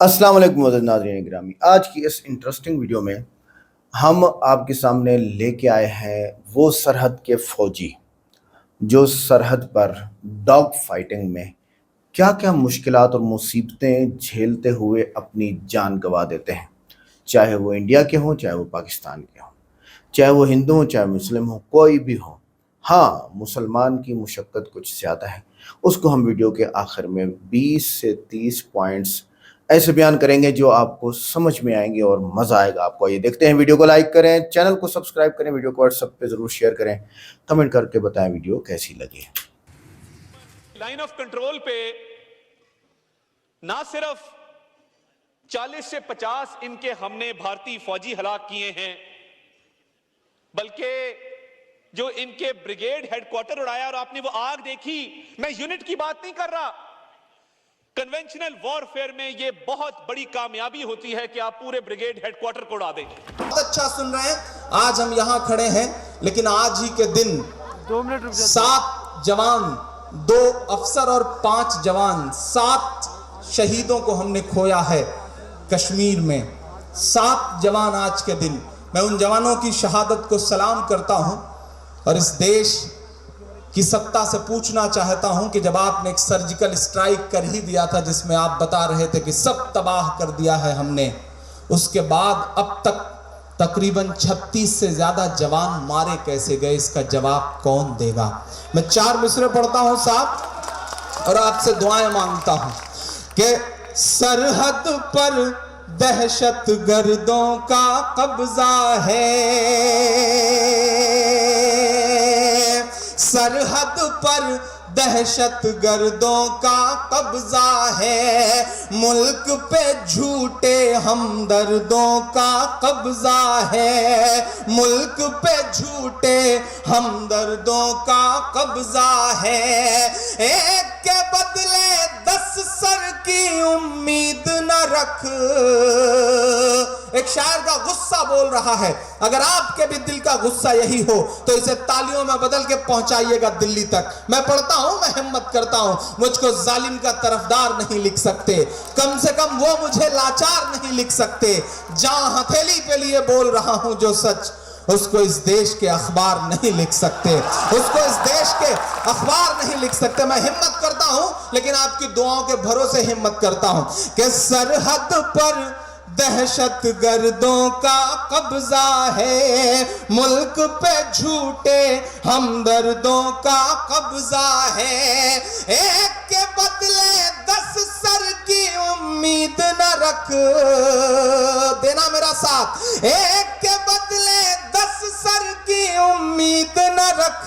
अस्सलाम वालेकुम मोअज़्ज़ज़ नाज़रीन गिरामी। आज की इस इंटरेस्टिंग वीडियो में हम आपके सामने लेके आए हैं वो सरहद के फ़ौजी जो सरहद पर डॉग फाइटिंग में क्या-क्या मुश्किलात और मुसीबतें झेलते हुए अपनी जान गंवा देते हैं। चाहे वो इंडिया के हों, चाहे वो पाकिस्तान के हों, चाहे वो हिंदू हों, चाहे मुस्लिम हों, कोई भी हो। हाँ, मुसलमान की मुशक्क़त कुछ ज़्यादा है। उसको हम वीडियो के आखिर में 20 से 30 पॉइंट्स ऐसे बयान करेंगे जो आपको समझ में आएँगे और मज़ा आएगा आपको। आइए देखते हैं, वीडियो को लाइक करें, चैनल को सब्सक्राइब करें, वीडियो को व्हाट्सएप पे ज़रूर शेयर करें, कमेंट करके बताएं वीडियो कैसी लगी। लाइन ऑफ कंट्रोल पे ना सिर्फ 40 से 50 इनके हमने भारतीय फौजी हलाक किए हैं, बल्कि जो इनके ब्रिगेड हेडक्वार्टर उड़ाया और आपने वो आग देखी। मैं यूनिट की बात नहीं कर रहा। कन्वेंशनल वॉरफेयर में ये बहुत बड़ी कामयाबी होती है कि आप पूरे ब्रिगेड हेडक्वार्टर को उड़ा दें। बहुत अच्छा सुन रहे हैं। आज हम यहाँ खड़े हैं, लेकिन आज ही के दिन 7 जवान, 2 अफसर और 5 जवान, 7 शहीदों को हमने खोया है कश्मीर में। 7 जवान आज के दिन। मैं उन जवानों की शहादत को सलाम करता हूं और इस देश की सत्ता से पूछना चाहता हूं कि जब आपने एक सर्जिकल स्ट्राइक कर ही दिया था, जिसमें आप बता रहे थे कि सब तबाह कर दिया है हमने, उसके बाद अब तक तकरीबन 36 से ज्यादा जवान मारे कैसे गए, इसका जवाब कौन देगा। मैं 4 मिसरे पढ़ता हूं साहब और आपसे दुआएं मांगता हूं कि सरहद पर दहशत गर्दों का कब्जा है, सरहद पर दहशत गर्दों का कब्जा है, मुल्क पे झूठे हमदर्दों का कब्जा है, मुल्क पे झूठे हमदर्दों का कब्जा है। एक के बदले 10 सर की उम्मीद न रख। एक शायर का गुस्सा बोल रहा है। अगर आपके भी दिल का गुस्सा यही हो तो इसे तालियों में बदल के पहुंचाइएगा दिल्ली तक। मैं पढ़ता हूं, मैं हिम्मत करता हूं। मुझको जालिम का तरफदार नहीं लिख सकते, कम से कम वो मुझे लाचार नहीं लिख सकते। जहां हथेली पे लिए बोल रहा हूं जो सच, उसको इस देश के अखबार नहीं लिख सकते, उसको इस देश के अखबार नहीं लिख सकते। मैं हिम्मत करता हूं, लेकिन आपकी दुआओं के भरोसे हिम्मत करता हूं कि सरहद पर दहशत गर्दों का कब्जा है, मुल्क पे झूठे हमदर्दों का कब्जा है। एक के बदले 10 सर की उम्मीद न रख। देना मेरा साथ। एक के बदले 10 सर की उम्मीद न रख।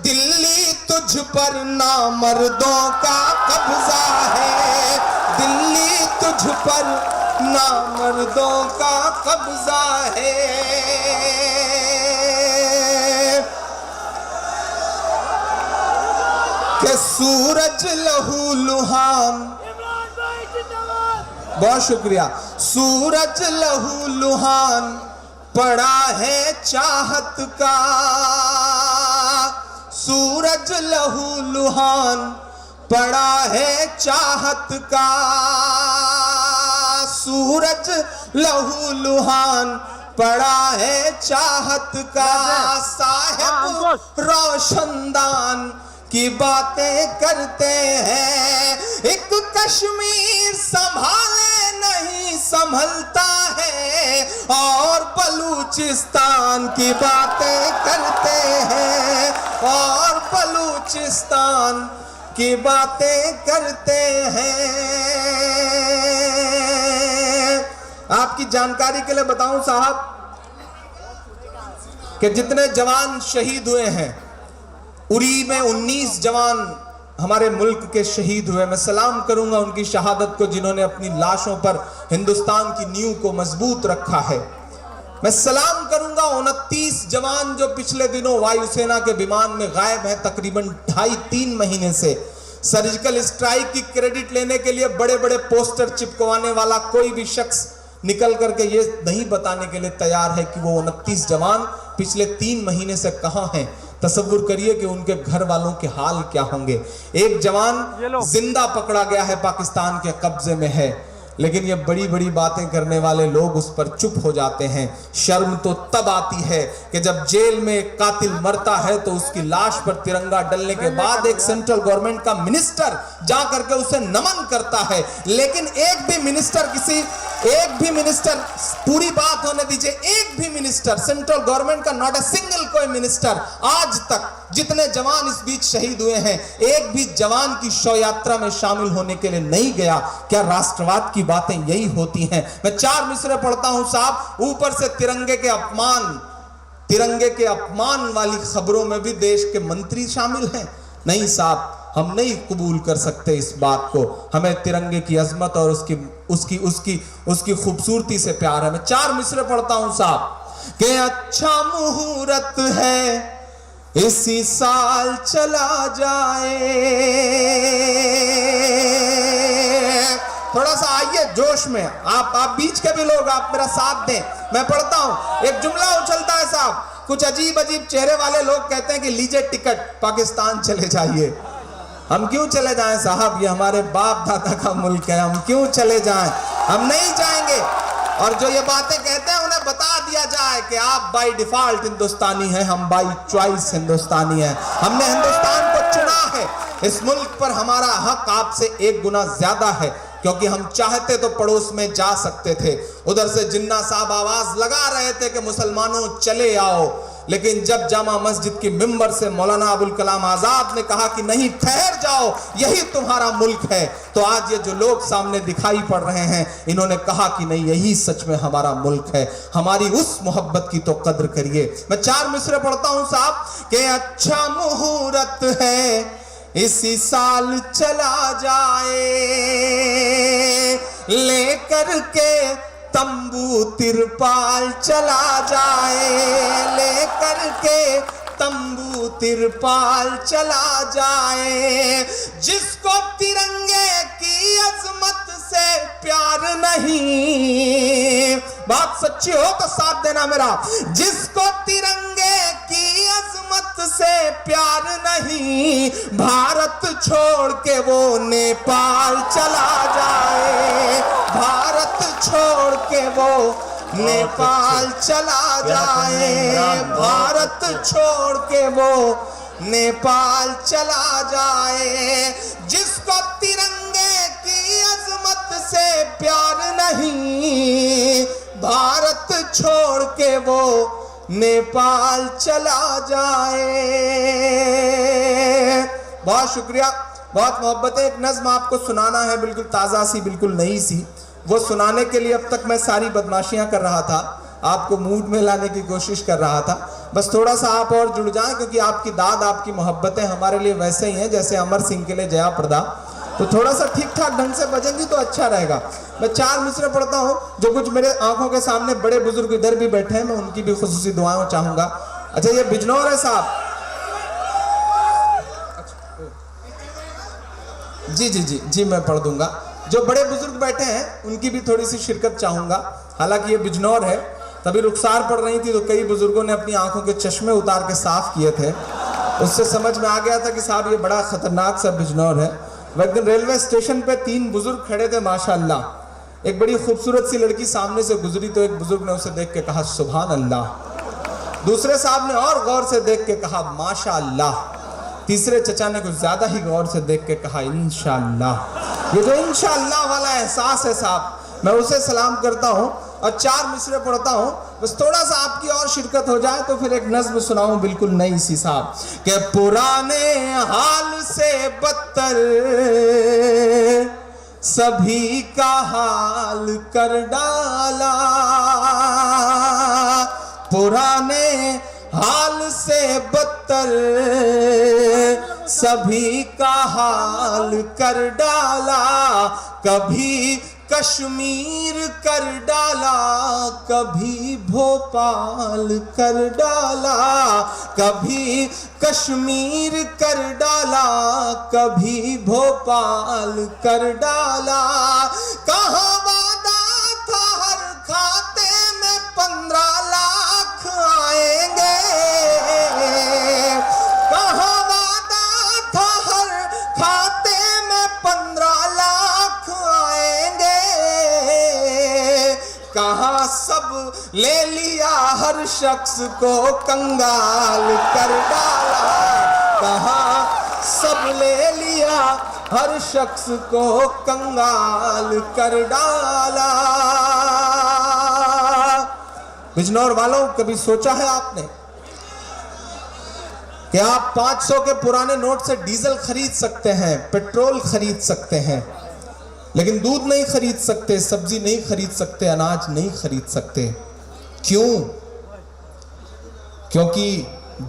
दिल्ली तुझ पर नामर्दों का कब्जा है, दिल्ली तुझ पर नामर्दों का कब्जा है। कि सूरज लहू लुहान, बहुत शुक्रिया, सूरज लहू लुहान पड़ा है चाहत का, सूरज लहू लुहान पड़ा है चाहत का, सूरज लहू लुहान पड़ा है चाहत का। साहिब रोशनदान की बातें करते हैं, एक कश्मीर संभाले नहीं संभलता है, और बलूचिस्तान की बातें करते हैं, और बलूचिस्तान की बातें करते हैं। आपकी जानकारी के लिए बताऊं साहब कि जितने जवान शहीद हुए हैं, उरी में 19 जवान हमारे मुल्क के शहीद हुए। मैं सलाम करूंगा उनकी शहादत को, जिन्होंने अपनी लाशों पर हिंदुस्तान की नींव को मजबूत रखा है। मैं सलाम करूंगा 29 जवान जो पिछले दिनों वायुसेना के विमान में गायब हैं, तकरीबन 2.5-3 महीने से। सर्जिकल स्ट्राइक की क्रेडिट लेने के लिए बड़े बड़े पोस्टर चिपकवाने वाला कोई भी शख्स निकल करके ये नहीं बताने के लिए तैयार है कि वो 29 जवान पिछले 3 महीने से कहां हैं। तसव्वुर करिए कि उनके घर वालों के हाल क्या होंगे। एक जवान जिंदा पकड़ा गया है, पाकिस्तान के कब्जे में है, लेकिन ये बड़ी बड़ी बातें करने वाले लोग उस पर चुप हो जाते हैं। शर्म तो तब आती है कि जब जेल में एक कातिल मरता है तो उसकी लाश पर तिरंगा डलने के बाद एक सेंट्रल गवर्नमेंट का मिनिस्टर जा करके उसे नमन करता है, लेकिन एक भी मिनिस्टर, पूरी बात होने दीजिए, एक भी मिनिस्टर सेंट्रल गवर्नमेंट का, नॉट ए सिंगल कोई मिनिस्टर, आज तक जितने जवान इस बीच शहीद हुए हैं, एक भी जवान की शव यात्रा में शामिल होने के लिए नहीं गया। क्या राष्ट्रवाद की बातें यही होती हैं? मैं 4 मिसरे पढ़ता हूं साहब, ऊपर से तिरंगे के अपमान वाली खबरों में भी देश के मंत्री शामिल हैं। नहीं साहब, हम नहीं कबूल कर सकते इस बात को। हमें तिरंगे की अजमत और उसकी खूबसूरती से प्यार है। मैं 4 मिसरे पढ़ता हूं साहब कि अच्छा मुहूर्त है इसी साल चला जाए। थोड़ा सा आइए जोश में, आप बीच के भी लोग, आप मेरा साथ दें। मैं पढ़ता हूं, एक जुमला उछलता है साहब, कुछ अजीब अजीब चेहरे वाले लोग कहते हैं कि लीजिए टिकट, पाकिस्तान चले जाइए। हम क्यों चले जाएं साहब, ये हमारे बाप दादा का मुल्क है, हम क्यों चले जाएं? हम नहीं जाएंगे। और जो ये बातें कहते हैं उन्हें बता दिया जाए कि आप बाय डिफॉल्ट हिंदुस्तानी हैं, हम बाय चॉइस हिंदुस्तानी हैं। हमने हिंदुस्तान को चुना है। इस मुल्क पर हमारा हक आपसे 1 गुना ज्यादा है, क्योंकि हम चाहते तो पड़ोस में जा सकते थे। उधर से जिन्ना साहब आवाज लगा रहे थे कि मुसलमानों चले आओ, लेकिन जब जामा मस्जिद की मिंबर से मौलाना अबुल कलाम आजाद ने कहा कि नहीं, ठहर जाओ, यही तुम्हारा मुल्क है, तो आज ये जो लोग सामने दिखाई पड़ रहे हैं, इन्होंने कहा कि नहीं, यही सच में हमारा मुल्क है। हमारी उस मोहब्बत की तो कद्र करिए। मैं 4 मिसरे पढ़ता हूं साहब कि अच्छा मुहूर्त है इसी साल चला जाए, लेकर के तंबू तिरपाल चला जाए, लेकर के तंबू तिरपाल चला जाए। जिसको तिरंगे की अजमत से प्यार नहीं, बात सच्ची हो तो साथ देना मेरा, जिसको तिरंगे की अजमत से प्यार नहीं, भारत छोड़ के वो नेपाल चला जाए, भारत छोड़ के वो नेपाल चला जाए, भारत छोड़ के वो नेपाल चला जाए। जिसको तिरंगे की अजमत से प्यार नहीं, भारत छोड़ के वो नेपाल चला जाए। बहुत शुक्रिया, बहुत मोहब्बत है। एक नज्म आपको सुनाना है, बिल्कुल ताज़ा सी, बिल्कुल नई सी। वो सुनाने के लिए अब तक मैं सारी बदमाशियां कर रहा था, आपको मूड में लाने की कोशिश कर रहा था। बस थोड़ा सा आप और जुड़ जाएं, क्योंकि आपकी दाद, आपकी मोहब्बतें हमारे लिए वैसे ही हैं जैसे अमर सिंह के लिए जया प्रदा। तो थोड़ा सा ठीक ठाक ढंग से बजेंगी तो अच्छा रहेगा। मैं 4 मिसरे पढ़ता हूँ, जो कुछ मेरे आंखों के सामने बड़े बुजुर्ग इधर भी बैठे हैं, मैं उनकी भी खुसूसी दुआएं चाहूंगा। अच्छा, ये बिजनौर है साहब, जी मैं पढ़ दूंगा। जो बड़े बुजुर्ग बैठे हैं उनकी भी थोड़ी सी शिरकत चाहूंगा। हालांकि ये बिजनौर है, तभी रुखसार पड़ रही थी तो कई बुजुर्गों ने अपनी आंखों के चश्मे उतार के साफ किए थे। उससे समझ में आ गया था कि साहब ये बड़ा खतरनाक सा बिजनौर है। एक दिन रेलवे स्टेशन पे 3 बुजुर्ग खड़े थे, माशाअल्लाह। एक बड़ी खूबसूरत सी लड़की सामने से गुजरी तो एक बुजुर्ग ने उसे देख के कहा सुभान अल्लाह। दूसरे साहब ने और गौर से देख के कहा माशाअल्लाह। तीसरे चचा ने कुछ ज्यादा ही गौर से देख के कहा इंशाअल्लाह। ये जो इंशाअल्लाह वाला एहसास है साहब, मैं उसे सलाम करता हूँ और 4 मिसरे पढ़ता हूँ। बस थोड़ा सा आपकी और शिरकत हो जाए तो फिर एक नज्म सुनाऊं बिल्कुल नई सी साहब कि पुराने हाल से बदतर सभी का हाल कर डाला, पुराने हाल से बदतर सभी का हाल कर डाला। कभी कश्मीर कर डाला, कभी भोपाल कर डाला, कभी कश्मीर कर डाला, कभी भोपाल कर डाला। कहाँ वादा था हर खाते में 15 लाख आएंगे, कहाँ सब ले लिया, हर शख्स को कंगाल कर डाला। कहाँ सब ले लिया, हर शख्स को कंगाल कर डाला। बिजनौर वालों, कभी सोचा है आपने कि आप 500 के पुराने नोट से डीजल खरीद सकते हैं, पेट्रोल खरीद सकते हैं, लेकिन दूध नहीं खरीद सकते, सब्जी नहीं खरीद सकते, अनाज नहीं खरीद सकते? क्यों? क्योंकि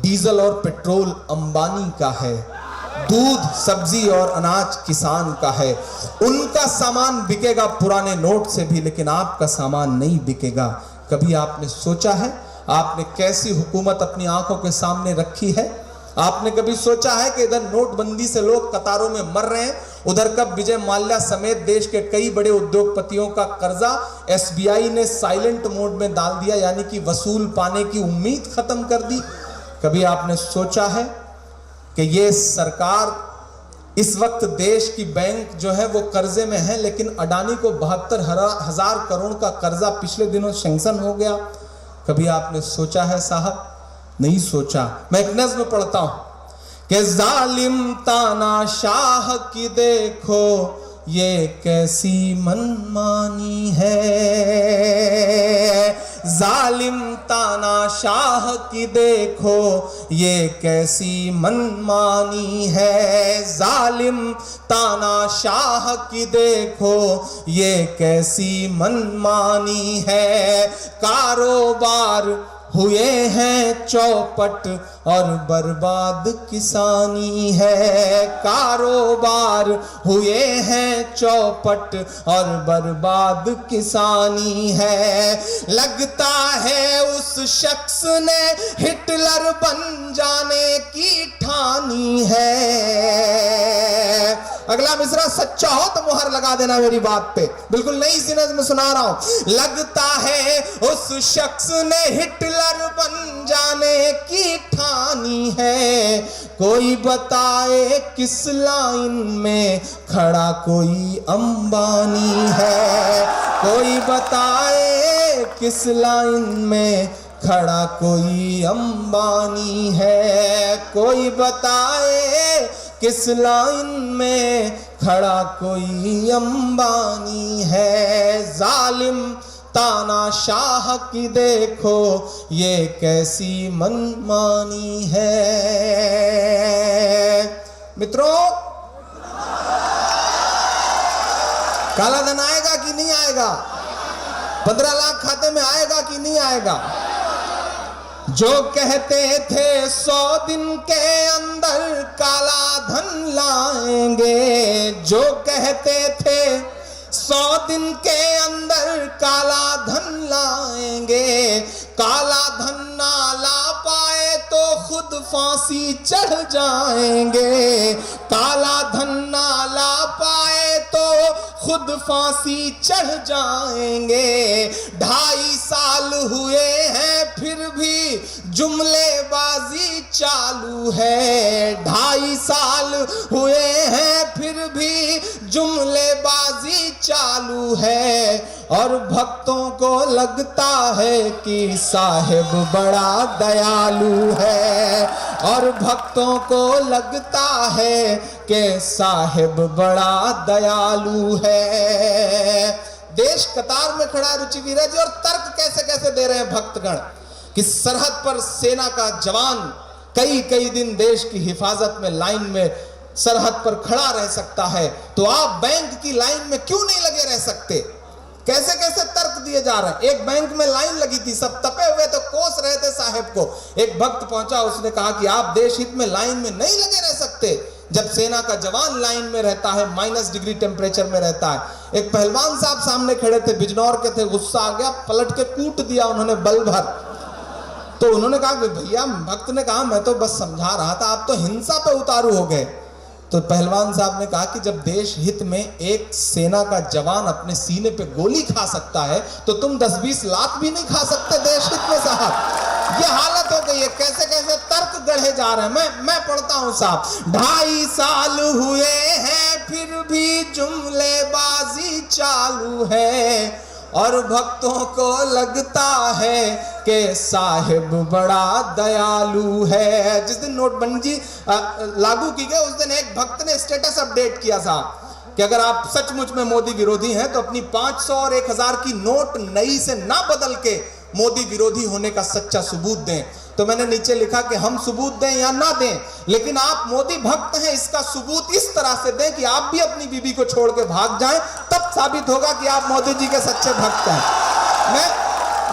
डीजल और पेट्रोल अंबानी का है, दूध, सब्जी और अनाज किसान का है। उनका सामान बिकेगा पुराने नोट से भी, लेकिन आपका सामान नहीं बिकेगा। कभी आपने सोचा है आपने कैसी हुकूमत अपनी आंखों के सामने रखी है? आपने कभी सोचा है कि इधर नोटबंदी से लोग कतारों में मर रहे हैं, उधर कब विजय माल्या समेत देश के कई बड़े उद्योगपतियों का कर्जा एसबीआई ने साइलेंट मोड में डाल दिया, यानी कि वसूल पाने की उम्मीद खत्म कर दी? कभी आपने सोचा है कि ये सरकार इस वक्त देश की बैंक जो है वो कर्जे में है, लेकिन अडानी को 72,000 करोड़ का कर्जा पिछले दिनों सैंक्शन हो गया? कभी आपने सोचा है साहब? नहीं सोचा। मैं एक नज़्म पढ़ता हूं कि जालिम तानाशाह की देखो ये कैसी मनमानी है, जालिम तानाशाह की देखो ये कैसी मनमानी है, जालिम तानाशाह की देखो ये कैसी मनमानी है। कारोबार हुए हैं चौपट और बर्बाद किसानी है, कारोबार हुए हैं चौपट और बर्बाद किसानी है। लगता है उस शख्स ने हिटलर बन जाने की ठानी है। अगला मिसरा सच्चा हो तो मुहर लगा देना मेरी बात पे, बिल्कुल नई सी नज़्म सुना रहा हूं। लगता है उस शख्स ने हिटलर बन जाने की ठानी है, कोई बताए किस लाइन में खड़ा कोई अंबानी है, कोई बताए किस लाइन में खड़ा कोई अंबानी है, कोई बताए किस लाइन में खड़ा कोई अंबानी है। जालिम तानाशाह की देखो ये कैसी मनमानी है। मित्रों, काला धन आएगा कि नहीं आएगा? 15 लाख खाते में आएगा कि नहीं आएगा? जो कहते थे 100 दिन के अंदर काला धन लाएंगे, जो कहते थे 100 दिन के अंदर काला धन लाएंगे, काला धन ना ला पाए तो खुद फांसी चढ़ जाएंगे, काला धन ना ला पाए तो खुद फांसी चढ़ जाएंगे। 2.5 साल हुए हैं फिर भी जुमलेबाजी चालू है, 2.5 साल हुए हैं फिर भी जुमलेबाजी चालू है। और भक्तों को लगता है कि साहिब बड़ा दयालु है, और भक्तों को लगता है कि साहिब बड़ा दयालु है। देश कतार में खड़ा रुचिवीर जी, और तर्क कैसे कैसे दे रहे हैं भक्तगण कि सरहद पर सेना का जवान कई कई दिन देश की हिफाजत में लाइन में सरहद पर खड़ा रह सकता है, तो आप बैंक की लाइन में क्यों नहीं लगे रह सकते? कैसे कैसे तर्क दिए जा रहे हैं। एक बैंक में लाइन लगी थी, सब तपे हुए तो कोस रहे थे साहब को। एक भक्त पहुंचा, उसने कहा कि आप देश हित में लाइन में नहीं लगे रह सकते। जब सेना का जवान लाइन में रहता है, -डिग्री टेम्परेचर में रहता है। एक पहलवान साहब सामने खड़े थे, बिजनौर के थे, गुस्सा आ गया, पलट के कूट दिया उन्होंने बल भर। तो उन्होंने कहा कि भैया, भक्त ने कहा मैं तो बस समझा रहा था, आप तो हिंसा पे उतारू हो गए। तो पहलवान साहब ने कहा कि जब देश हित में एक सेना का जवान अपने सीने पे गोली खा सकता है, तो तुम 10-20 लाख भी नहीं खा सकते देश हित में साहब। ये हालत हो गई है। कैसे कैसे तर्क गढ़े जा रहे हैं। मैं पढ़ता हूं साहब। 2.5 साल हुए हैं फिर भी जुमलेबाजी चालू है, और भक्तों को लगता है कि साहिब बड़ा दयालु है। जिस दिन नोटबंदी लागू की गई उस दिन एक भक्त ने स्टेटस अपडेट किया था कि अगर आप सचमुच में मोदी विरोधी हैं तो अपनी 500 और 1000 की नोट नई से ना बदल के मोदी विरोधी होने का सच्चा सबूत दें। तो मैंने नीचे लिखा कि हम सबूत दें या ना दें, लेकिन आप मोदी भक्त हैं, इसका सबूत इस तरह से दें कि आप भी अपनी बीबी को छोड़ के भाग जाएं, तब साबित होगा कि आप मोदी जी के सच्चे भक्त हैं।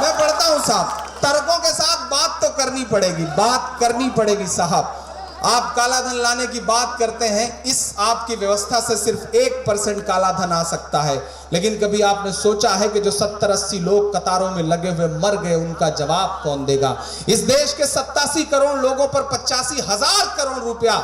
मैं पढ़ता हूं साहब, तर्कों के साथ बात तो करनी पड़ेगी, बात करनी पड़ेगी साहब। आप काला धन लाने की बात करते हैं, इस आपकी व्यवस्था से सिर्फ 1% काला धन आ सकता है, लेकिन कभी आपने सोचा है कि जो 70-80 लोग कतारों में लगे हुए मर गए, उनका जवाब कौन देगा? इस देश के 87 करोड़ लोगों पर 85,000 करोड़ रुपया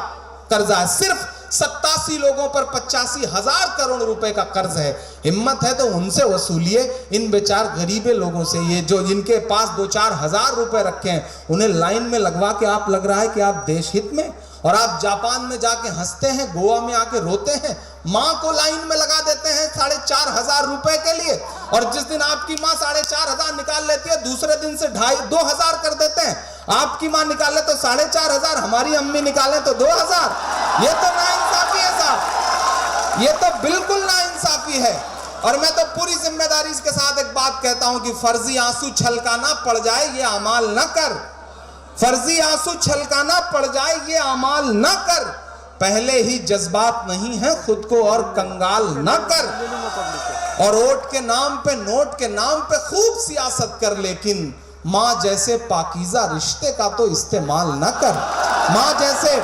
कर्जा है। सिर्फ 87 लोगों पर 85,000 करोड़ रुपए का कर्ज है। हिम्मत है तो उनसे वसूलिए, इन बेचार गरीबे लोगों से। ये जो जिनके पास 2-4 हजार रुपए रखे हैं, उन्हें लाइन में लगवा के आप लग रहा है कि आप देश हित में, और आप जापान में जाके हंसते हैं, गोवा में आके रोते हैं। माँ को लाइन में लगा देते हैं 4,500 रुपए के लिए, और जिस दिन आपकी माँ 4,500 निकाल लेती है, दूसरे दिन से 2,500 कर देते हैं। आपकी माँ निकाले तो 4,500, हमारी अम्मी निकाले तो 2,000। ये तो नाइंसाफी है साहब, ये तो बिल्कुल नाइंसाफी है। और मैं तो पूरी जिम्मेदारी के साथ एक बात कहता हूं कि फर्जी आंसू छलकाना पड़ जाए ये अमाल न कर, फर्जी आंसू छलकाना पड़ जाए ये अमाल न कर। पहले ही जज्बात नहीं है, खुद को और कंगाल न कर। और वोट के नाम पे, नोट के नाम पे खूब सियासत कर, लेकिन माँ जैसे पाकीज़ा रिश्ते का तो इस्तेमाल न कर। माँ जैसे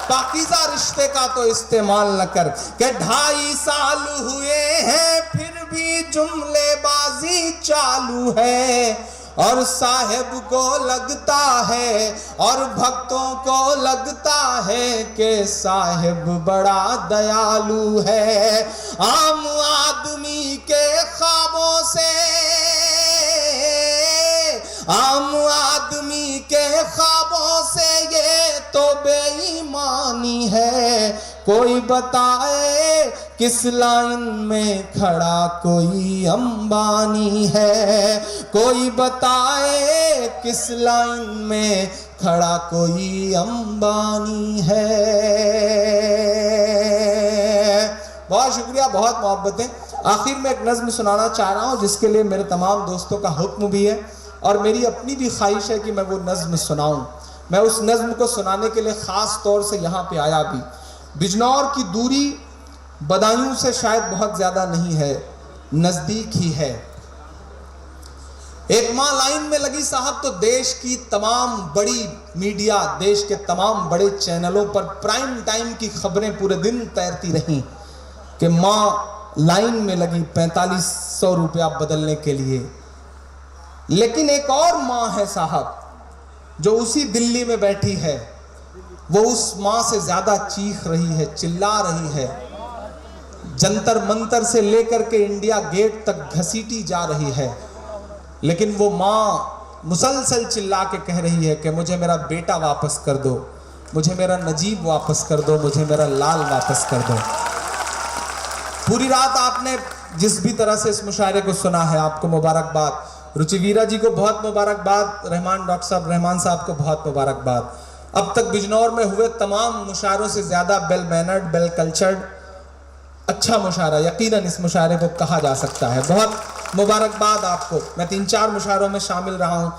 पाकीज़ा रिश्ते का तो इस्तेमाल न कर। के 2.5 साल हुए हैं फिर भी जुमलेबाजी चालू है, और साहिब को लगता है और भक्तों को लगता है कि साहिब बड़ा दयालु है। आम आदमी के ख्वाबों से, आम आदमी के ख्वाबों से ये तो बेईमानी है। कोई बताए किस लाइन में खड़ा कोई अंबानी है, कोई बताए किस लाइन में खड़ा कोई अंबानी है। बहुत शुक्रिया, बहुत मोहब्बतें। आखिर में एक नज्म सुनाना चाह रहा हूँ जिसके लिए मेरे तमाम दोस्तों का हुक्म भी है और मेरी अपनी भी ख्वाहिश है कि मैं वो नज्म सुनाऊं। मैं उस नज्म को सुनाने के लिए ख़ास तौर से यहाँ पे आया भी। बिजनौर की दूरी बदायूं से शायद बहुत ज़्यादा नहीं है, नज़दीक ही है। एक माँ लाइन में लगी साहब तो देश की तमाम बड़ी मीडिया, देश के तमाम बड़े चैनलों पर प्राइम टाइम की खबरें पूरे दिन तैरती रहीं कि माँ लाइन में लगी 4500 रुपया बदलने के लिए। लेकिन एक और माँ है साहब जो उसी दिल्ली में बैठी है, वो उस माँ से ज्यादा चीख रही है, चिल्ला रही है। जंतर मंतर से लेकर के इंडिया गेट तक घसीटी जा रही है, लेकिन वो माँ मुसलसल चिल्ला के कह रही है कि मुझे मेरा बेटा वापस कर दो, मुझे मेरा नजीब वापस कर दो, मुझे मेरा लाल वापस कर दो। पूरी रात आपने जिस भी तरह से इस मुशायरे को सुना है, आपको मुबारकबाद। रुचिवीरा जी को बहुत मुबारकबाद, डॉक्टर साहब रहमान साहब को बहुत मुबारकबाद। अब तक बिजनौर में हुए तमाम मुशायरों से ज़्यादा वेल मैनर्ड, वेल कल्चर्ड, अच्छा मुशायरा यकीनन इस मुशायरे को कहा जा सकता है। बहुत मुबारकबाद आपको। मैं 3-4 मुशायरों में शामिल रहा हूँ,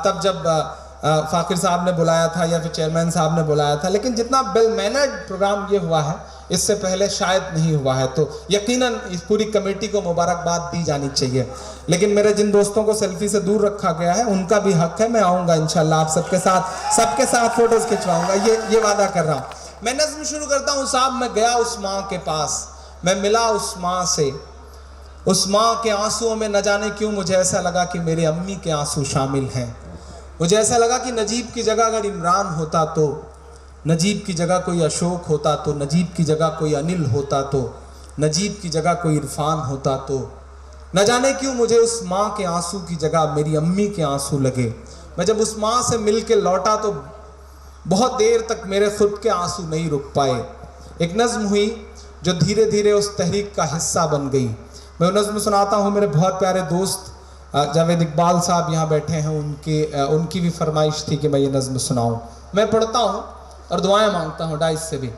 तब जब फ़ाकिर साहब ने बुलाया था या फिर चेयरमैन साहब ने बुलाया था, लेकिन जितना वेल मैनर्ड प्रोग्राम ये हुआ है इससे पहले शायद नहीं हुआ है। तो यकीनन इस पूरी कमेटी को मुबारकबाद दी जानी चाहिए। लेकिन मेरे जिन दोस्तों को सेल्फी से दूर रखा गया है उनका भी हक है, मैं आऊँगा इंशाल्लाह, आप सबके साथ फ़ोटोज़ खिंचवाऊँगा, ये वादा कर रहा हूँ। मैं नज़्म शुरू करता हूँ साहब। मैं गया उस माँ के पास, मैं मिला उस माँ से, उस माँ के आंसुओं में न जाने क्यों मुझे ऐसा लगा कि मेरे अम्मी के आंसू शामिल हैं। मुझे ऐसा लगा कि नजीब की जगह अगर इमरान होता तो, नजीब की जगह कोई अशोक होता तो, नजीब की जगह कोई अनिल होता तो, नजीब की जगह कोई इरफान होता तो, न जाने क्यों मुझे उस माँ के आंसू की जगह मेरी अम्मी के आंसू लगे। मैं जब उस माँ से मिल के लौटा तो बहुत देर तक मेरे खुद के आंसू नहीं रुक पाए। एक नज़्म हुई जो धीरे धीरे उस तहरीक का हिस्सा बन गई। मैं नज़्म सुनाता हूँ। मेरे बहुत प्यारे दोस्त जावेद इकबाल साहब यहाँ बैठे हैं, उनकी भी फरमाइश थी कि मैं ये नज़्म सुनाऊँ। मैं पढ़ता हूँ और दुआएं मांगता हूँ डाइस से भी।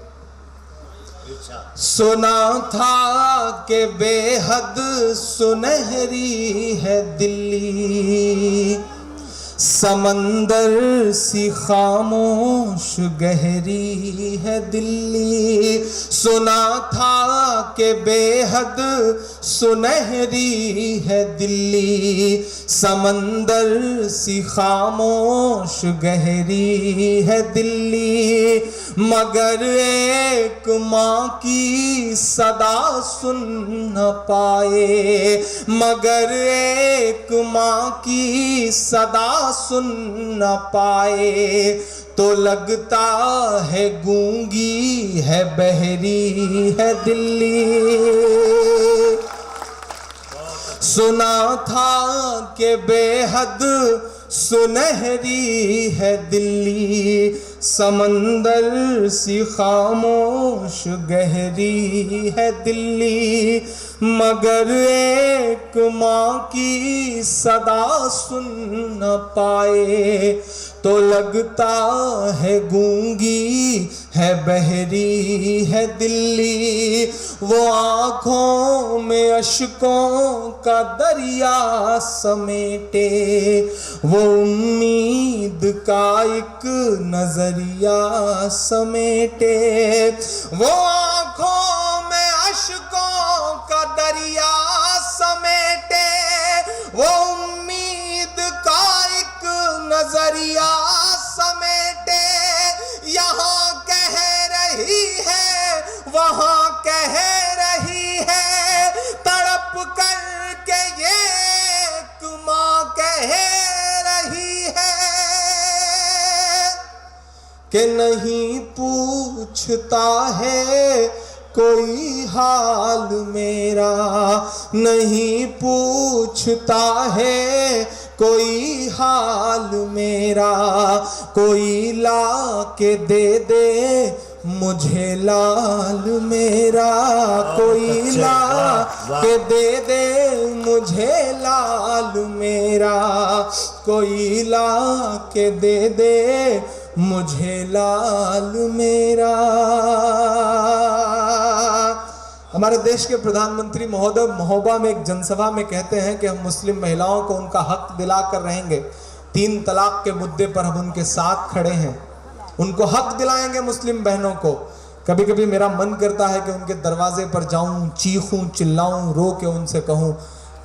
सुना था कि बेहद सुनहरी है दिल्ली, समंदर सी खामोश गहरी है दिल्ली। सुना था कि बेहद सुनहरी है दिल्ली, समंदर सी खामोश गहरी है दिल्ली। मगर एक माँ की सदा सुन न पाए, मगर एक माँ की सदा सुन न पाए, तो लगता है गूंगी है बहरी है दिल्ली। सुना था कि बेहद सुनहरी है दिल्ली, समंदर सी खामोश गहरी है दिल्ली। मगर एक माँ की सदा सुन न पाए, तो लगता है गूंगी है बहरी है दिल्ली। वो आँखों में अश्कों का दरिया समेटे, वो उम्मीद का एक नजरिया समेटे। वो आँखों में अश्कों का दरिया समेटे, वो उम्मीद का एक नजरिया समेटे। यहाँ कह रही है, वहाँ कह रही है, तड़प कर के ये माँ कह रही है कि नहीं पूछता है कोई हाल मेरा, नहीं पूछता है कोई हाल मेरा। कोई ला के दे दे मुझे लाल मेरा, कोई ला के दे दे मुझे लाल मेरा, कोई ला के दे दे मुझे लाल मेरा। हमारे देश के प्रधानमंत्री महोदय महोबा में एक जनसभा में कहते हैं कि हम मुस्लिम महिलाओं को उनका हक दिलाकर रहेंगे। 3 तलाक के मुद्दे पर हम उनके साथ खड़े हैं, उनको हक दिलाएंगे मुस्लिम बहनों को। कभी कभी मेरा मन करता है कि उनके दरवाजे पर जाऊं, चीखूं, चिल्लाऊं, रो के उनसे कहूं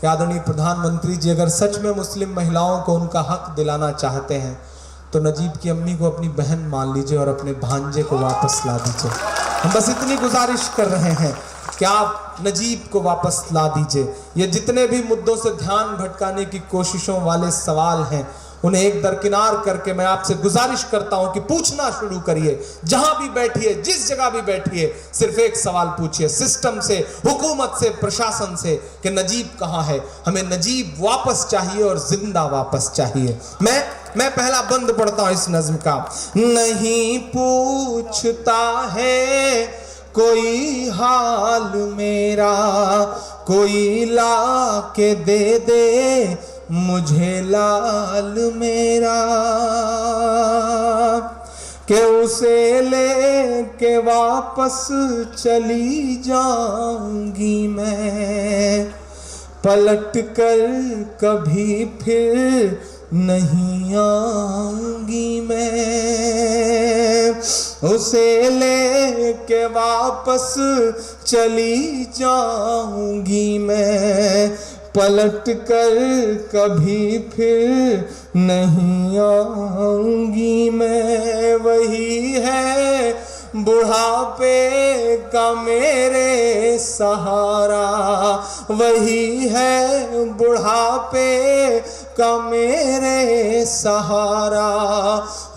कि आदरणीय प्रधानमंत्री जी, अगर सच में मुस्लिम महिलाओं को उनका हक दिलाना चाहते हैं तो नजीब की अम्मी को अपनी बहन मान लीजिए और अपने भांजे को वापस ला दीजिए। हम बस इतनी गुजारिश कर रहे हैं कि आप नजीब को वापस ला दीजिए। ये जितने भी मुद्दों से ध्यान भटकाने की कोशिशों वाले सवाल हैं, उन्हें एक दरकिनार करके मैं आपसे गुजारिश करता हूं कि पूछना शुरू करिए। जहां भी बैठिए, जिस जगह भी बैठिए, सिर्फ एक सवाल पूछिए सिस्टम से, हुकूमत से, प्रशासन से कि नजीब कहां है। हमें नजीब वापस चाहिए और जिंदा वापस चाहिए। मैं पहला बंद पढ़ता हूं इस नज्म का। नहीं पूछता है कोई हाल मेरा, कोई ला के दे दे मुझे लाल मेरा, कि उसे ले के वापस चली जाऊंगी मैं, पलट कर कभी फिर नहीं आऊंगी मैं। उसे ले के वापस चली जाऊंगी मैं, पलट कर कभी फिर नहीं आऊंगी मैं। वही है बुढ़ापे का मेरे सहारा, वही है बुढ़ापे का मेरे सहारा।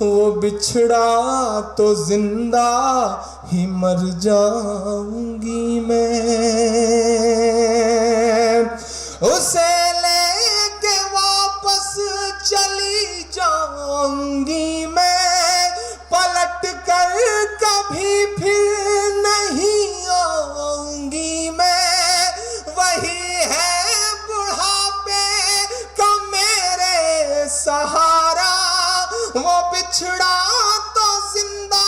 वो बिछड़ा तो जिंदा ही मर जाऊंगी मैं। उसे लेके वापस चली जाऊंगी मैं, पलट कर कभी फिर नहीं आऊंगी मैं। वही वो बिछड़ा तो जिंदा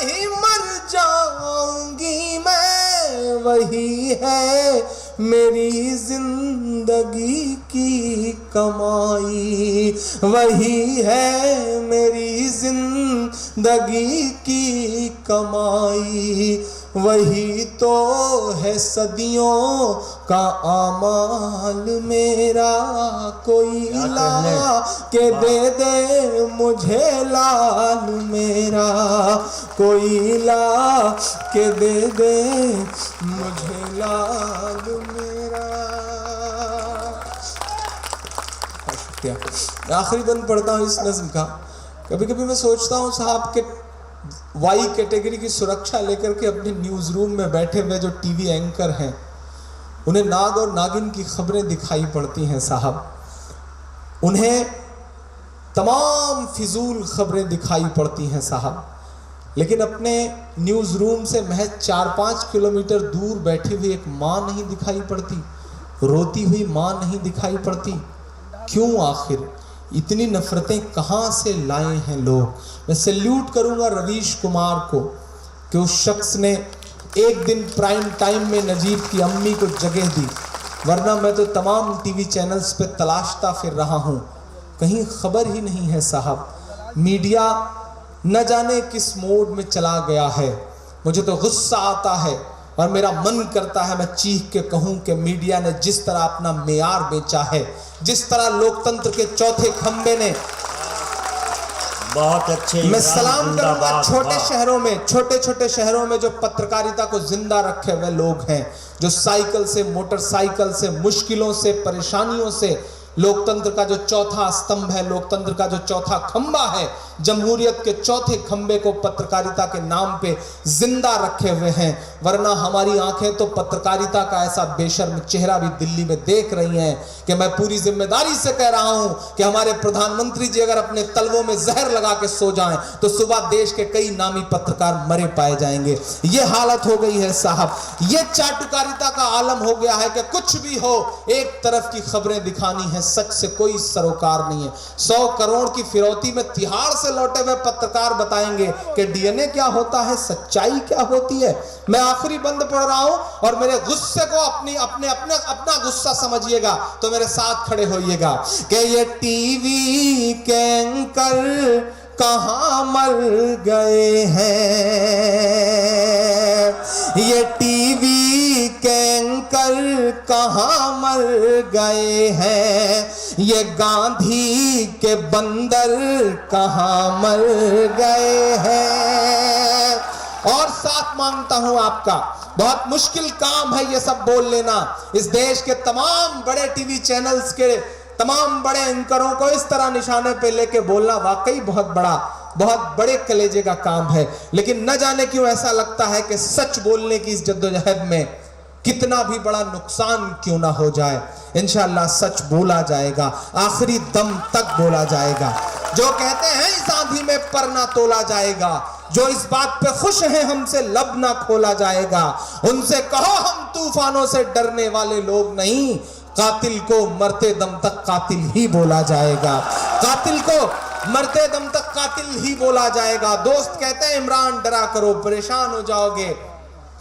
ही मर जाऊंगी मैं, वही है मेरी जिंदगी की कमाई, वही है मेरी जिंदगी की कमाई, वही तो है सदियों का आमाल मेरा, कोई ला के दे दे मुझे लाल मेरा, कोई ला के दे दे मुझे लाल मेरा। आखिरी बंद पढ़ता हूँ इस नज्म का। कभी कभी मैं सोचता हूँ साहब के वाई कैटेगरी की सुरक्षा लेकर के अपने न्यूज़ रूम में बैठे हुए जो टीवी एंकर हैं, उन्हें नाग और नागिन की खबरें दिखाई पड़ती हैं साहब, उन्हें तमाम फिजूल खबरें दिखाई पड़ती हैं साहब, लेकिन अपने न्यूज़ रूम से महज 4-5 किलोमीटर दूर बैठी हुई एक माँ नहीं दिखाई पड़ती, रोती हुई माँ नहीं दिखाई पड़ती। क्यों आखिर इतनी नफरतें कहाँ से लाए हैं लोग? मैं सैल्यूट करूंगा रवीश कुमार को कि उस शख्स ने एक दिन प्राइम टाइम में नजीब की अम्मी को जगह दी, वरना मैं तो तमाम टीवी चैनल्स पे तलाशता फिर रहा हूँ, कहीं खबर ही नहीं है साहब। मीडिया न जाने किस मोड में चला गया है। मुझे तो गुस्सा आता है और मेरा मन करता है मैं चीख के कहूँ कि मीडिया ने जिस तरह अपना मेयार बेचा है, जिस तरह लोकतंत्र के चौथे खंबे ने, बहुत अच्छे, मैं सलाम करूंगा छोटे छोटे शहरों में जो पत्रकारिता को जिंदा रखे हुए लोग हैं, जो साइकिल से मोटरसाइकिल से मुश्किलों से परेशानियों से लोकतंत्र का जो चौथा स्तंभ है, लोकतंत्र का जो चौथा खंबा है, जमहूरियत के चौथे खंबे को पत्रकारिता के नाम पे जिंदा रखे हुए हैं। वरना हमारी आंखें तो पत्रकारिता का ऐसा बेशर्म चेहरा भी दिल्ली में देख रही हैं कि मैं पूरी जिम्मेदारी से कह रहा हूं कि हमारे प्रधानमंत्री जी अगर अपने तलवों में जहर लगा के सो जाएं तो सुबह देश के कई नामी पत्रकार मरे पाए जाएंगे। ये हालत हो गई है साहब, ये चाटुकारिता का आलम हो गया है कि कुछ भी हो एक तरफ की खबरें दिखानी है, सच से कोई सरोकार नहीं है। 100 करोड़ की फिरौती में तिहाड़ से लौटे हुए पत्रकार बताएंगे कि डीएनए क्या होता है, सच्चाई क्या होती है। मैं आखिरी बंद पढ़ रहा हूं और मेरे गुस्से को अपना गुस्सा समझिएगा तो मेरे साथ खड़े होइएगा कि ये टीवी के एंकर कहां मर गए हैं, ये टीवी के एंकर कहां मर गए हैं, ये गांधी के बंदर कहां मर गए हैं। और साथ मांगता हूं आपका, बहुत मुश्किल काम है ये सब बोल लेना। इस देश के तमाम बड़े टीवी चैनल्स के तमाम बड़े एंकरों को इस तरह निशाने पे लेके बोलना वाकई बहुत बड़े कलेजे का काम है। लेकिन न जाने क्यों ऐसा लगता है कि सच बोलने की इस जद्दोजहद में कितना भी बड़ा नुकसान क्यों ना हो जाए, इंशाअल्लाह सच बोला जाएगा, आखिरी दम तक बोला जाएगा। जो कहते हैं इस आंधी में पर ना तोला जाएगा, जो इस बात पे खुश हैं हमसे लब ना खोला जाएगा, उनसे कहो हम तूफानों से डरने वाले लोग नहीं, कातिल को मरते दम तक कातिल ही बोला जाएगा, कातिल को मरते दम तक कातिल ही बोला जाएगा। दोस्त कहते हैं इमरान डरा करो परेशान हो जाओगे,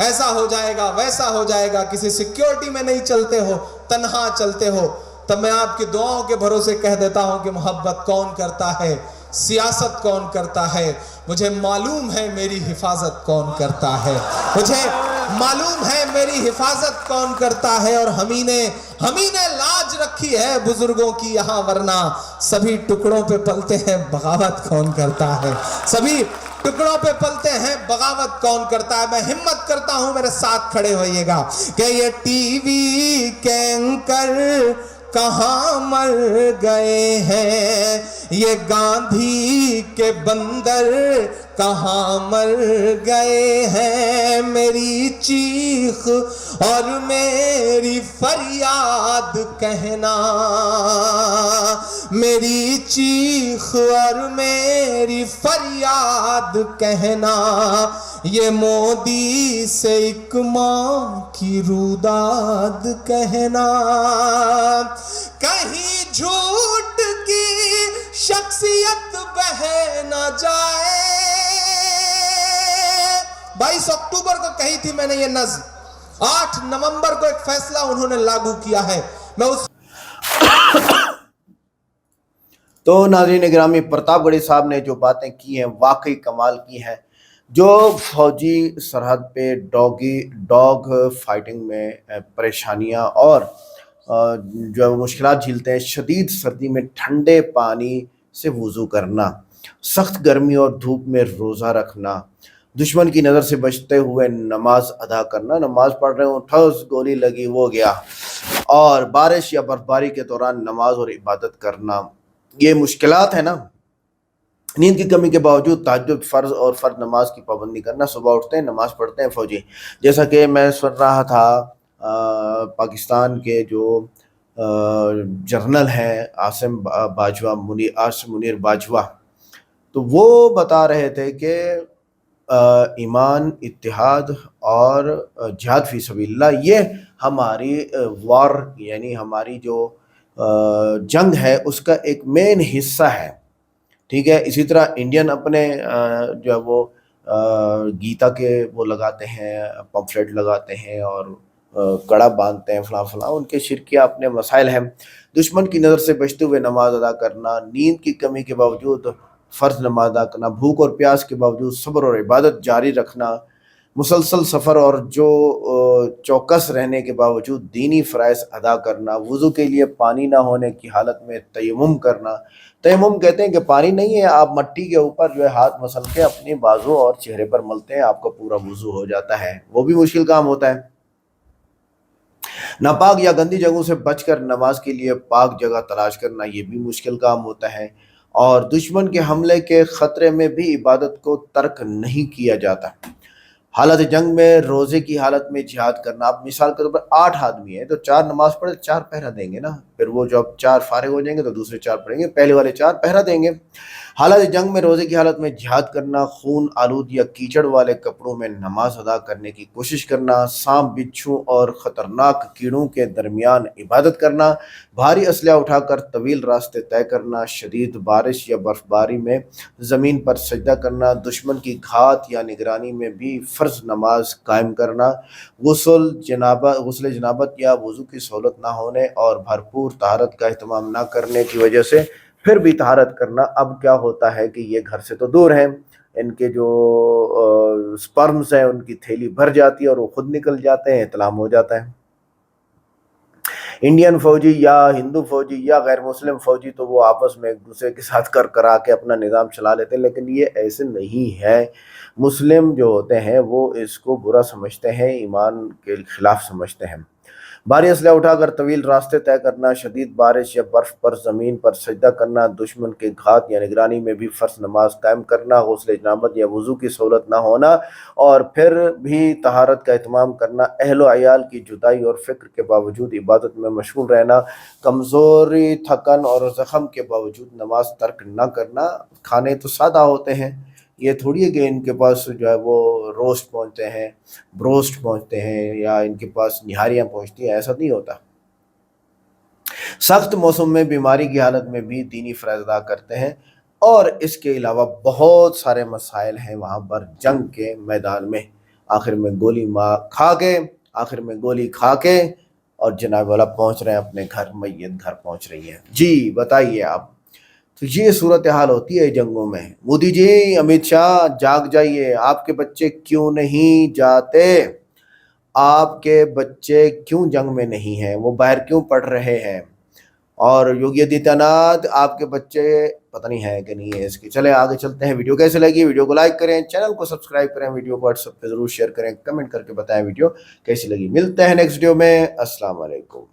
ऐसा हो जाएगा वैसा हो जाएगा, किसी सिक्योरिटी में नहीं चलते हो, तन्हा चलते हो। तब मैं आपकी दुआओं के भरोसे कह देता हूं कि मोहब्बत कौन करता है, सियासत कौन करता है, मुझे मालूम है मेरी हिफाजत कौन करता है, मुझे मालूम है मेरी हिफाजत कौन करता है। और हम ही ने लाज रखी है बुजुर्गों की यहाँ, वरना सभी टुकड़ों पे पलते हैं बगावत कौन करता है, सभी टुकड़ों पे पलते हैं बगावत कौन करता है। मैं हिम्मत करता हूं मेरे साथ खड़े होइएगा कि ये टीवी के एंकर कहां मर गए हैं, ये गांधी के बंदर कहां मर गए हैं। मेरी चीख और मेरी फरियाद कहना, मेरी चीख और मेरी फरियाद कहना, ये मोदी से एक माँ की रुदाद कहना। कहीं झूठ की शख्सियत बह न जाए। 22 अक्टूबर को कही थी मैंने ये नज्म, 8 नवंबर को एक फैसला उन्होंने लागू किया है। मैं उस तो नाज़रीन गिरामी, प्रतापगढ़ी साहब ने जो बातें की हैं वाकई कमाल की हैं। जो फौजी सरहद पे डॉग फाइटिंग में परेशानियां और जो मुश्किलात झेलते हैं, शदीद सर्दी में ठंडे पानी से वज़ू करना, सख्त गर्मी और धूप में रोज़ा रखना, दुश्मन की नज़र से बचते हुए नमाज अदा करना, नमाज पढ़ रहे हो ठोस गोली लगी वो गया, और बारिश या बर्फबारी के दौरान नमाज और इबादत करना, ये मुश्किलात है ना। नींद की कमी के बावजूद तहज्जुद, फ़र्ज और फ़र्द नमाज की पाबंदी करना, सुबह उठते हैं नमाज पढ़ते हैं फौजी। जैसा कि मैं सुन रहा था पाकिस्तान के जो जर्नल हैं आसिम मुनीर बाजवा, तो वो बता रहे थे कि ईमान, इत्तिहाद और जिहाद फी सबीलिल्लाह ये हमारी वार यानी हमारी जो जंग है उसका एक मेन हिस्सा है। ठीक है, इसी तरह इंडियन अपने जो है वो गीता के वो लगाते हैं, पम्फलेट लगाते हैं और कड़ा बांधते हैं, फलां उनके शिरकिया अपने मसाइल हैं। दुश्मन की नज़र से बचते हुए नमाज अदा करना, नींद की कमी के बावजूद फ़र्ज नमाज अदा करना, भूख और प्यास के बावजूद सब्र और इबादत जारी रखना, मुसलसल सफ़र और जो चौकस रहने के बावजूद दीनी फ़राइज़ अदा करना, वज़ू के लिए पानी ना होने की हालत में तयम्मुम करना। तयम्मुम कहते हैं कि पानी नहीं है, आप मट्टी के ऊपर जो है हाथ मसल के अपने बाजू और चेहरे पर मलते हैं, आपका पूरा वज़ू हो जाता है, वो भी मुश्किल काम होता है। नापाक या गंदी जगहों से बचकर नमाज के लिए पाक जगह तलाश करना, ये भी मुश्किल काम होता है। और दुश्मन के हमले के ख़तरे में भी इबादत को तर्क नहीं किया जाता। हालत जंग में रोज़े की हालत में जिहाद करना, आप मिसाल के तौर पर 8 आदमी हैं तो 4 नमाज पढ़े 4 पहरा देंगे ना, फिर वो जब 4 फारिग हो जाएंगे तो दूसरे 4 पढ़ेंगे, पहले वाले 4 पहरा देंगे। हालत जंग में रोज़े की हालत में जिहाद करना, खून आलूद या कीचड़ वाले कपड़ों में नमाज अदा करने की कोशिश करना, सांप, बिच्छू और ख़तरनाक कीड़ों के दरमियान इबादत करना, भारी असलहा उठाकर तवील रास्ते तय करना, शदीद बारिश या बर्फबारी में ज़मीन पर सजदा करना, दुश्मन की घात या निगरानी में भी फ़र्ज नमाज कायम करना, गुस्ल जनाबत या वज़ू की सहूलत ना होने और भरपूर तहारत का अहतमाम ना करने की वजह से फिर भी तहारत करना। अब क्या होता है कि ये घर से तो दूर हैं, इनके जो स्पर्म्स हैं उनकी थैली भर जाती है और वो खुद निकल जाते हैं, इतलाम हो जाता है। इंडियन फौजी या हिंदू फौजी या गैर मुस्लिम फौजी तो वो आपस में एक दूसरे के साथ कर करा के अपना निज़ाम चला लेते हैं, लेकिन ये ऐसे नहीं है। मुस्लिम जो होते हैं वो इसको बुरा समझते हैं, ईमान के खिलाफ समझते हैं। भारी असलहा उठाकर तवील रास्ते तय करना, शदीद बारिश या बर्फ़ पर ज़मीन पर सजदा करना, दुश्मन के घात या निगरानी में भी फ़र्ज नमाज कायम करना, गुस्ल जनाबत या वज़ू की सहूलत ना होना और फिर भी तहारत का एहतमाम करना, अहल व अयाल की जुदाई और फ़िक्र के बावजूद इबादत में मशगूल रहना, कमज़ोरी, थकन और ज़ख़म के बावजूद नमाज तर्क न करना। खाने तो सादा होते हैं, ये थोड़ी है कि इनके पास जो है वो रोस्ट पहुँचते हैं, ब्रोस्ट पहुँचते हैं या इनके पास निहारियाँ पहुँचती हैं, ऐसा नहीं होता। सख्त मौसम में बीमारी की हालत में भी दीनी फ़राइज़ अदा करते हैं और इसके अलावा बहुत सारे मसाइल हैं वहाँ पर जंग के मैदान में। आखिर में गोली खा के और जनाब वाला पहुँच रहे हैं अपने घर, मैयत घर पहुँच रही है। जी बताइए आप, तो ये सूरत हाल होती है जंगों में। मोदी जी, अमित शाह, जाग जाइए, आपके बच्चे क्यों नहीं जाते? आपके बच्चे क्यों जंग में नहीं हैं? वो बाहर क्यों पढ़ रहे हैं? और योगी आदित्यनाथ, आपके बच्चे पता नहीं है कि नहीं है इसके। चले आगे चलते हैं। वीडियो कैसे लगी? वीडियो को लाइक करें, चैनल को सब्सक्राइब करें, वीडियो को व्हाट्सएप पे ज़रूर शेयर करें, कमेंट करके बताएं वीडियो कैसी लगी। मिलते हैं नेक्स्ट वीडियो में। अस्सलाम वालेकुम।